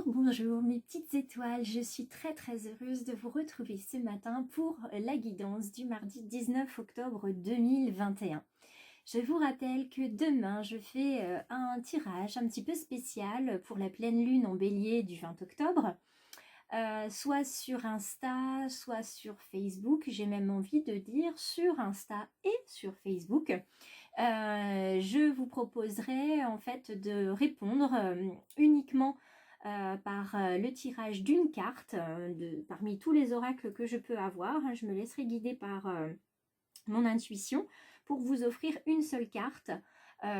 Bonjour mes petites étoiles, je suis très heureuse de vous retrouver ce matin pour la guidance du mardi 19 octobre 2021. Je vous rappelle que demain je fais un tirage un petit peu spécial pour la pleine lune en bélier du 20 octobre, soit sur Insta, soit sur Facebook, j'ai même envie de dire sur Insta et sur Facebook. Je vous proposerai en fait de répondre uniquement par le tirage d'une carte parmi tous les oracles que je peux avoir. Je me laisserai guider par mon intuition pour vous offrir une seule carte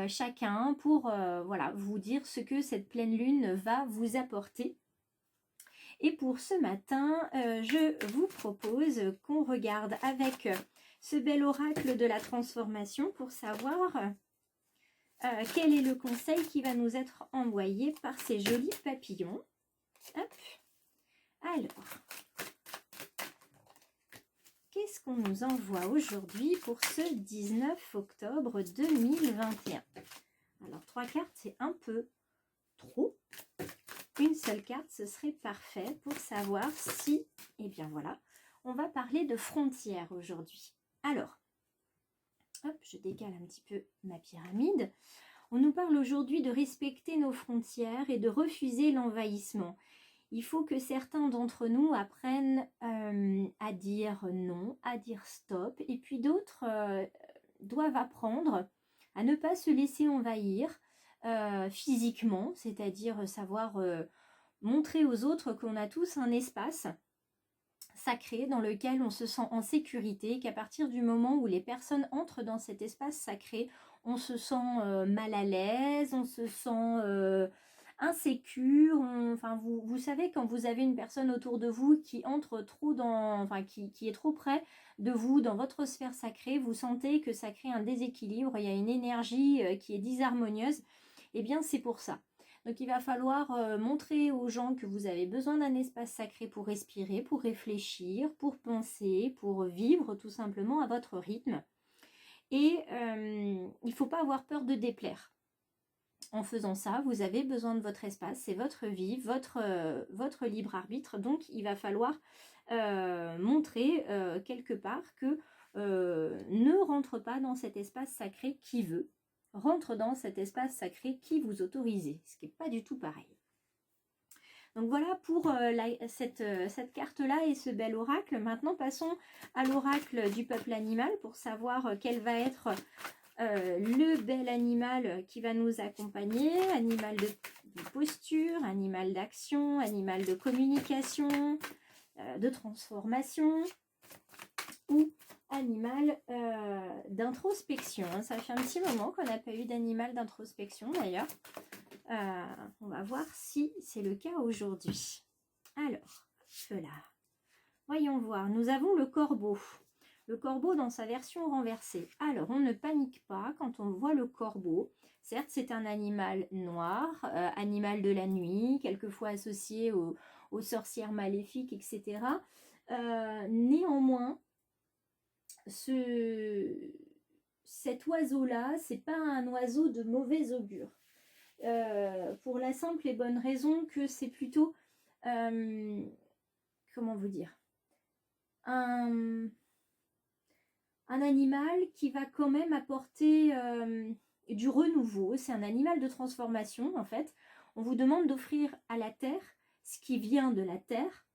chacun pour voilà, vous dire ce que cette pleine lune va vous apporter. Et pour ce matin, je vous propose qu'on regarde avec ce bel oracle de la transformation pour savoir quel est le conseil qui va nous être envoyé par ces jolis papillons. Hop. Alors, qu'est-ce qu'on nous envoie aujourd'hui pour ce 19 octobre 2021? Alors, 3 cartes, c'est un peu trop. Une seule carte, ce serait parfait pour savoir si, eh bien voilà, on va parler de frontières aujourd'hui. Alors, hop, je décale un petit peu ma pyramide. On nous parle aujourd'hui de respecter nos frontières et de refuser l'envahissement. Il faut que certains d'entre nous apprennent à dire non, à dire stop, et puis d'autres doivent apprendre à ne pas se laisser envahir physiquement, c'est-à-dire savoir montrer aux autres qu'on a tous un espace sacré dans lequel on se sent en sécurité, qu'à partir du moment où les personnes entrent dans cet espace sacré, on se sent mal à l'aise, on se sent insécure. Enfin, vous savez, quand vous avez une personne autour de vous qui entre trop dans, enfin, qui est trop près de vous, dans votre sphère sacrée, vous sentez que ça crée un déséquilibre, il y a une énergie qui est disharmonieuse, et bien c'est pour ça. Donc il va falloir montrer aux gens que vous avez besoin d'un espace sacré pour respirer, pour réfléchir, pour penser, pour vivre tout simplement à votre rythme. Et il ne faut pas avoir peur de déplaire. En faisant ça, vous avez besoin de votre espace, c'est votre vie, votre libre arbitre. Donc il va falloir montrer quelque part que ne rentre pas dans cet espace sacré qui veut. Rentre dans cet espace sacré qui vous autorise, ce qui n'est pas du tout pareil. Donc voilà pour cette carte-là et ce bel oracle. Maintenant, passons à l'oracle du peuple animal pour savoir quel va être le bel animal qui va nous accompagner. Animal de posture, animal d'action, animal de communication, de transformation ou animal d'introspection. Ça fait un petit moment qu'on n'a pas eu d'animal d'introspection d'ailleurs. On va voir si c'est le cas aujourd'hui. Alors, cela. Voyons voir. Nous avons le corbeau. Le corbeau dans sa version renversée. Alors, on ne panique pas quand on voit le corbeau. Certes, c'est un animal noir, animal de la nuit, quelquefois associé aux sorcières maléfiques, etc. Néanmoins, cet oiseau-là, c'est pas un oiseau de mauvais augure. Pour la simple et bonne raison que c'est plutôt, comment vous dire, un animal qui va quand même apporter du renouveau. C'est un animal de transformation en fait. On vous demande d'offrir à la terre ce qui vient de la terre.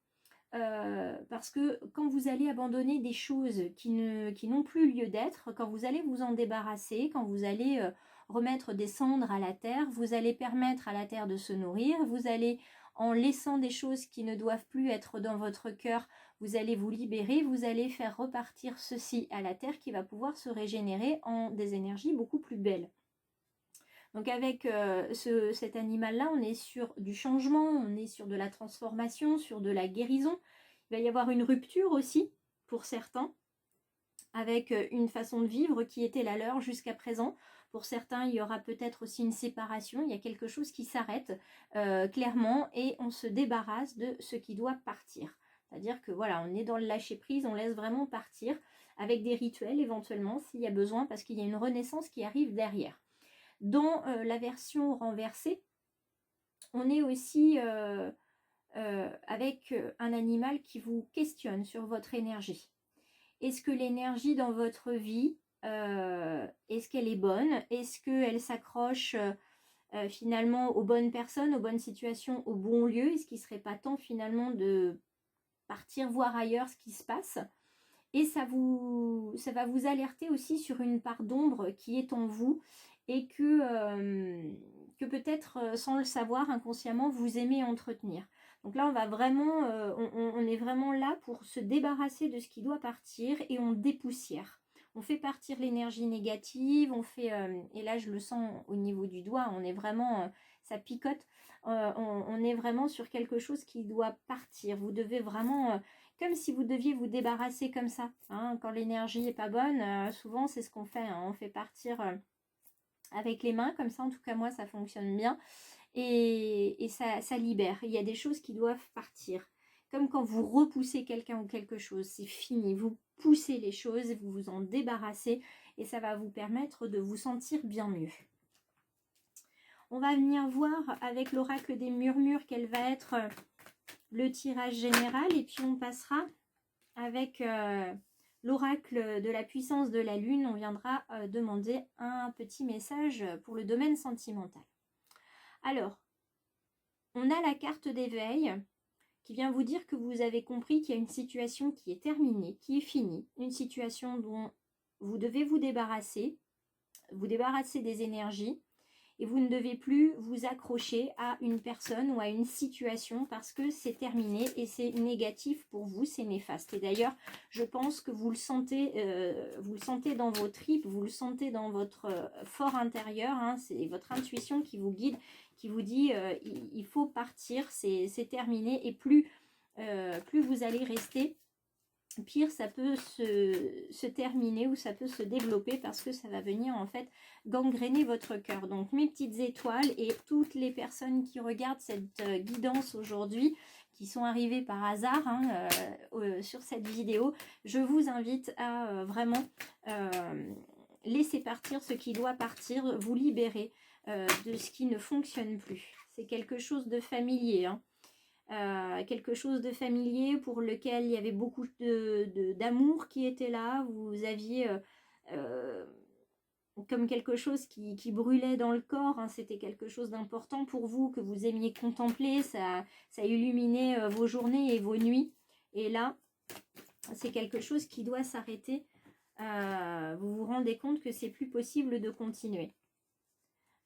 Parce que quand vous allez abandonner des choses qui n'ont plus lieu d'être, quand vous allez vous en débarrasser, quand vous allez remettre des cendres à la terre, vous allez permettre à la terre de se nourrir, vous allez, en laissant des choses qui ne doivent plus être dans votre cœur, vous allez vous libérer, vous allez faire repartir ceci à la terre qui va pouvoir se régénérer en des énergies beaucoup plus belles. Donc avec cet animal-là, on est sur du changement, on est sur de la transformation, sur de la guérison. Il va y avoir une rupture aussi pour certains, avec une façon de vivre qui était la leur jusqu'à présent. Pour certains, il y aura peut-être aussi une séparation, il y a quelque chose qui s'arrête clairement et on se débarrasse de ce qui doit partir. C'est-à-dire que voilà, on est dans le lâcher-prise, on laisse vraiment partir avec des rituels éventuellement s'il y a besoin parce qu'il y a une renaissance qui arrive derrière. Dans la version renversée, on est aussi avec un animal qui vous questionne sur votre énergie. Est-ce que l'énergie dans votre vie, est-ce qu'elle est bonne? Est-ce qu'elle s'accroche finalement aux bonnes personnes, aux bonnes situations, aux bons lieux? Est-ce qu'il ne serait pas temps finalement de partir voir ailleurs ce qui se passe? Et ça va vous alerter aussi sur une part d'ombre qui est en vous et que peut-être sans le savoir inconsciemment vous aimez entretenir. Donc là on va vraiment, on est vraiment là pour se débarrasser de ce qui doit partir et on dépoussière. On fait partir l'énergie négative, on fait, et là je le sens au niveau du doigt, on est vraiment, ça picote, on est vraiment sur quelque chose qui doit partir. Vous devez vraiment... comme si vous deviez vous débarrasser comme ça. Hein. Quand l'énergie n'est pas bonne, souvent c'est ce qu'on fait. Hein. On fait partir avec les mains, comme ça en tout cas moi ça fonctionne bien. Et ça libère. Il y a des choses qui doivent partir. Comme quand vous repoussez quelqu'un ou quelque chose, c'est fini. Vous poussez les choses, vous vous en débarrassez et ça va vous permettre de vous sentir bien mieux. On va venir voir avec l'oracle des murmures quel va être... le tirage général et puis on passera avec l'oracle de la puissance de la lune. On viendra demander un petit message pour le domaine sentimental. Alors, on a la carte d'éveil qui vient vous dire que vous avez compris qu'il y a une situation qui est terminée, qui est finie, une situation dont vous devez vous débarrasser des énergies. Et vous ne devez plus vous accrocher à une personne ou à une situation parce que c'est terminé et c'est négatif pour vous, c'est néfaste. Et d'ailleurs, je pense que vous le sentez dans vos tripes, vous le sentez dans votre fort intérieur. Hein, c'est votre intuition qui vous guide, qui vous dit il faut partir, c'est terminé. Et plus vous allez rester, pire ça peut se terminer ou ça peut se développer parce que ça va venir en fait gangréner votre cœur. Donc mes petites étoiles et toutes les personnes qui regardent cette guidance aujourd'hui, qui sont arrivées par hasard sur cette vidéo, je vous invite à vraiment laisser partir ce qui doit partir, vous libérer de ce qui ne fonctionne plus. C'est quelque chose de familier, hein. Quelque chose de familier pour lequel il y avait beaucoup d'amour qui était là. Vous aviez comme quelque chose qui brûlait dans le corps, hein. C'était quelque chose d'important pour vous, que vous aimiez contempler, ça illuminait vos journées et vos nuits. Et là, c'est quelque chose qui doit s'arrêter. Vous vous rendez compte que c'est plus possible de continuer.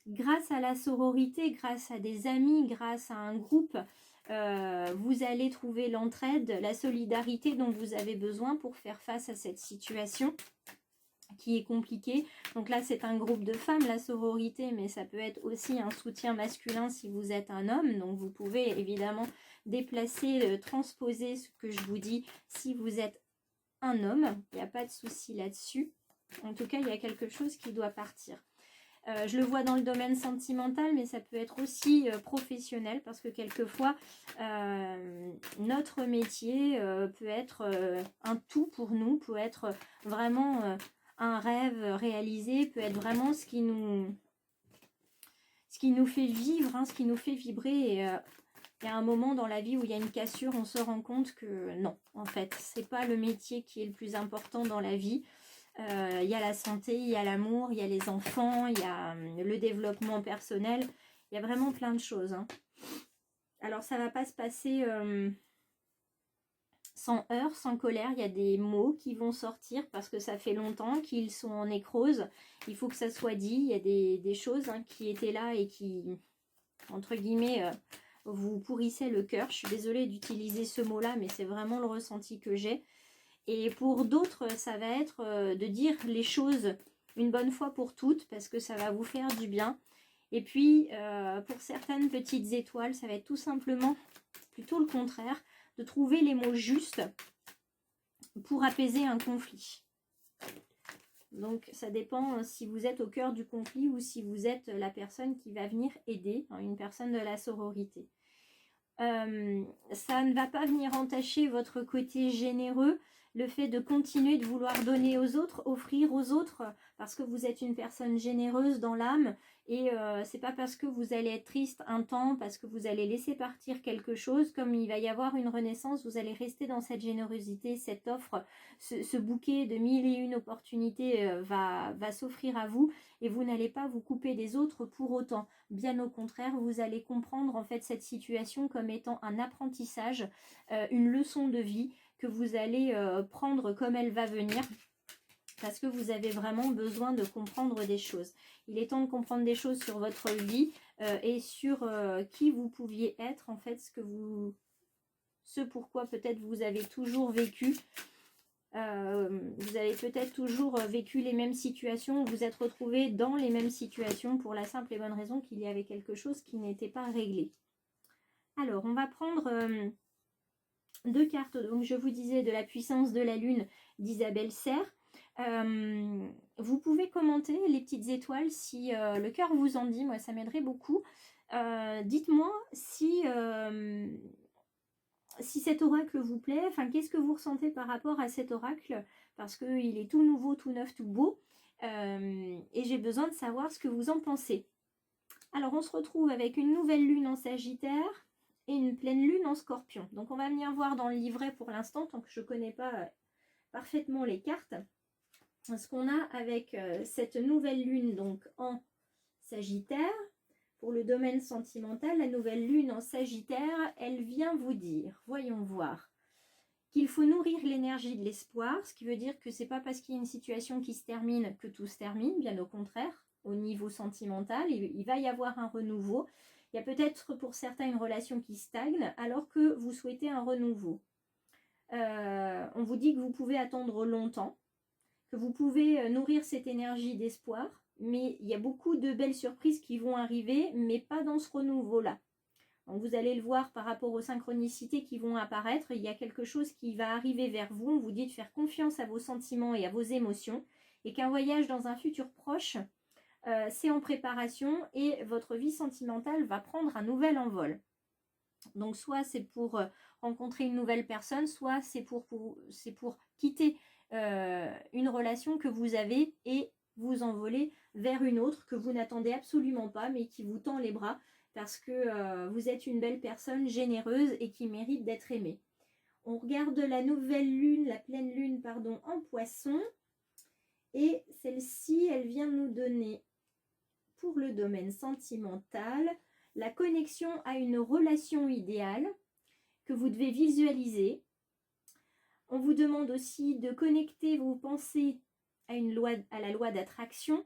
Grâce à la sororité, grâce à des amis, grâce à un groupe, vous allez trouver l'entraide, la solidarité dont vous avez besoin pour faire face à cette situation qui est compliquée. Donc là, c'est un groupe de femmes, la sororité, mais ça peut être aussi un soutien masculin si vous êtes un homme. Donc vous pouvez évidemment déplacer, transposer ce que je vous dis si vous êtes un homme. Il n'y a pas de souci là-dessus. En tout cas, il y a quelque chose qui doit partir. Je le vois dans le domaine sentimental, mais ça peut être aussi professionnel, parce que quelquefois, notre métier peut être un tout pour nous, peut être vraiment un rêve réalisé, peut être vraiment ce qui nous fait vivre, hein, ce qui nous fait vibrer. Et il y a un moment dans la vie où il y a une cassure, on se rend compte que non, en fait, c'est pas le métier qui est le plus important dans la vie. Il y a la santé, il y a l'amour, il y a les enfants, il y a le développement personnel. Il y a vraiment plein de choses. Hein. Alors, ça ne va pas se passer sans heurts, sans colère. Il y a des mots qui vont sortir parce que ça fait longtemps qu'ils sont en nécrose. Il faut que ça soit dit. Il y a des choses qui étaient là et qui, entre guillemets, vous pourrissaient le cœur. Je suis désolée d'utiliser ce mot-là, mais c'est vraiment le ressenti que j'ai. Et pour d'autres, ça va être de dire les choses une bonne fois pour toutes, parce que ça va vous faire du bien. Et puis, pour certaines petites étoiles, ça va être tout simplement plutôt le contraire, de trouver les mots justes pour apaiser un conflit. Donc, ça dépend si vous êtes au cœur du conflit ou si vous êtes la personne qui va venir aider, hein, une personne de la sororité. Ça ne va pas venir entacher votre côté généreux, le fait de continuer de vouloir donner aux autres, offrir aux autres, parce que vous êtes une personne généreuse dans l'âme Et c'est pas parce que vous allez être triste un temps, parce que vous allez laisser partir quelque chose, comme il va y avoir une renaissance, vous allez rester dans cette générosité, cette offre, ce bouquet de 1001 opportunités va s'offrir à vous et vous n'allez pas vous couper des autres pour autant. Bien au contraire, vous allez comprendre en fait cette situation comme étant un apprentissage, une leçon de vie que vous allez prendre comme elle va venir. Parce que vous avez vraiment besoin de comprendre des choses. Il est temps de comprendre des choses sur votre vie et sur qui vous pouviez être, en fait, ce pourquoi peut-être vous avez toujours vécu. Vous avez peut-être toujours vécu les mêmes situations, vous êtes retrouvé dans les mêmes situations pour la simple et bonne raison qu'il y avait quelque chose qui n'était pas réglé. Alors, on va prendre 2 cartes. Donc, je vous disais de la puissance de la lune d'Isabelle Serre. Vous pouvez commenter les petites étoiles si le cœur vous en dit, moi ça m'aiderait beaucoup. Dites-moi si cet oracle vous plaît, enfin qu'est-ce que vous ressentez par rapport à cet oracle, parce qu'il est tout nouveau, tout neuf, tout beau, et j'ai besoin de savoir ce que vous en pensez. Alors on se retrouve avec une nouvelle lune en Sagittaire et une pleine lune en Scorpion. Donc on va venir voir dans le livret pour l'instant, tant que je ne connais pas parfaitement les cartes. Ce qu'on a avec cette nouvelle lune donc en Sagittaire, pour le domaine sentimental, la nouvelle lune en Sagittaire, elle vient vous dire, voyons voir, qu'il faut nourrir l'énergie de l'espoir, ce qui veut dire que c'est pas parce qu'il y a une situation qui se termine que tout se termine, bien au contraire, au niveau sentimental, il va y avoir un renouveau. Il y a peut-être pour certains une relation qui stagne alors que vous souhaitez un renouveau. On vous dit que vous pouvez attendre longtemps, que vous pouvez nourrir cette énergie d'espoir, mais il y a beaucoup de belles surprises qui vont arriver, mais pas dans ce renouveau-là. Donc vous allez le voir par rapport aux synchronicités qui vont apparaître, il y a quelque chose qui va arriver vers vous, on vous dit de faire confiance à vos sentiments et à vos émotions, et qu'un voyage dans un futur proche, c'est en préparation, et votre vie sentimentale va prendre un nouvel envol. Donc soit c'est pour rencontrer une nouvelle personne, soit c'est pour quitter une relation que vous avez et vous envoler vers une autre que vous n'attendez absolument pas, mais qui vous tend les bras parce que vous êtes une belle personne généreuse et qui mérite d'être aimée. On regarde la nouvelle lune, la pleine lune, pardon, en Poisson. Et celle-ci, elle vient nous donner, pour le domaine sentimental, la connexion à une relation idéale que vous devez visualiser. On vous demande aussi de connecter vos pensées à la loi d'attraction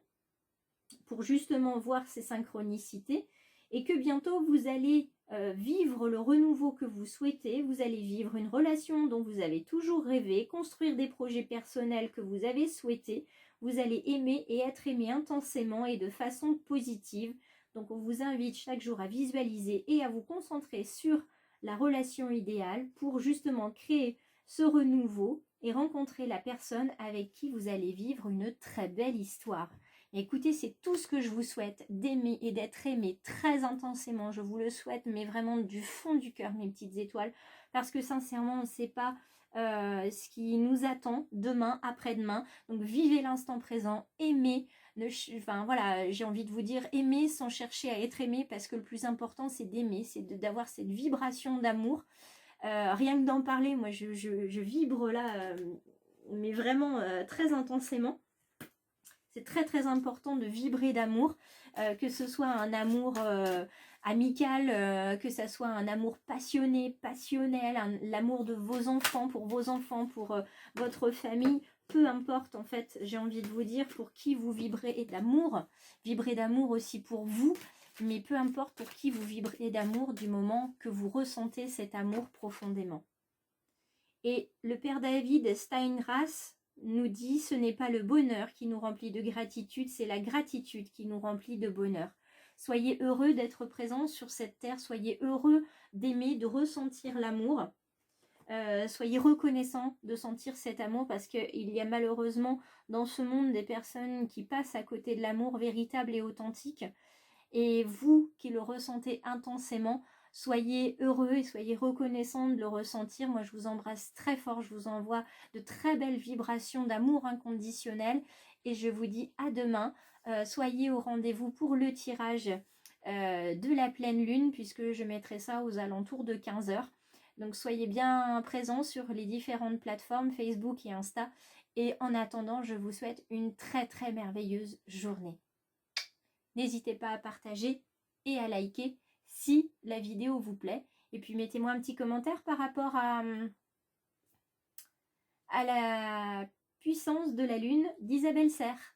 pour justement voir ces synchronicités et que bientôt vous allez vivre le renouveau que vous souhaitez, vous allez vivre une relation dont vous avez toujours rêvé, construire des projets personnels que vous avez souhaités, vous allez aimer et être aimé intensément et de façon positive. Donc on vous invite chaque jour à visualiser et à vous concentrer sur la relation idéale pour justement créer ce renouveau et rencontrer la personne avec qui vous allez vivre une très belle histoire. Écoutez, c'est tout ce que je vous souhaite, d'aimer et d'être aimé très intensément. Je vous le souhaite, mais vraiment du fond du cœur, mes petites étoiles, parce que sincèrement, on ne sait pas ce qui nous attend demain, après-demain. Donc vivez l'instant présent, aimez. Enfin voilà, j'ai envie de vous dire, aimer sans chercher à être aimé, parce que le plus important, c'est d'aimer, c'est d'avoir cette vibration d'amour. Rien que d'en parler, moi, je vibre là, mais vraiment très intensément. C'est très très important de vibrer d'amour, que ce soit un amour amical, que ce soit un amour passionné, passionnel, l'amour de vos enfants, pour votre famille, peu importe en fait, j'ai envie de vous dire pour qui vous vibrez d'amour aussi pour vous, mais peu importe pour qui vous vibrez d'amour du moment que vous ressentez cet amour profondément. Et le père David Steingrass nous dit, ce n'est pas le bonheur qui nous remplit de gratitude, c'est la gratitude qui nous remplit de bonheur. Soyez heureux d'être présents sur cette terre, soyez heureux d'aimer, de ressentir l'amour. Soyez reconnaissants de sentir cet amour, parce qu'il y a malheureusement dans ce monde des personnes qui passent à côté de l'amour véritable et authentique. Et vous qui le ressentez intensément, soyez heureux et soyez reconnaissants de le ressentir. Moi, je vous embrasse très fort. Je vous envoie de très belles vibrations d'amour inconditionnel. Et je vous dis à demain soyez au rendez-vous pour le tirage de la pleine lune, puisque je mettrai ça aux alentours de 15 h. Donc soyez bien présents sur les différentes plateformes Facebook et Insta. Et en attendant, je vous souhaite une très très merveilleuse journée. N'hésitez pas à partager et à liker si la vidéo vous plaît. Et puis mettez-moi un petit commentaire par rapport à la puissance de la lune d'Isabelle Serre.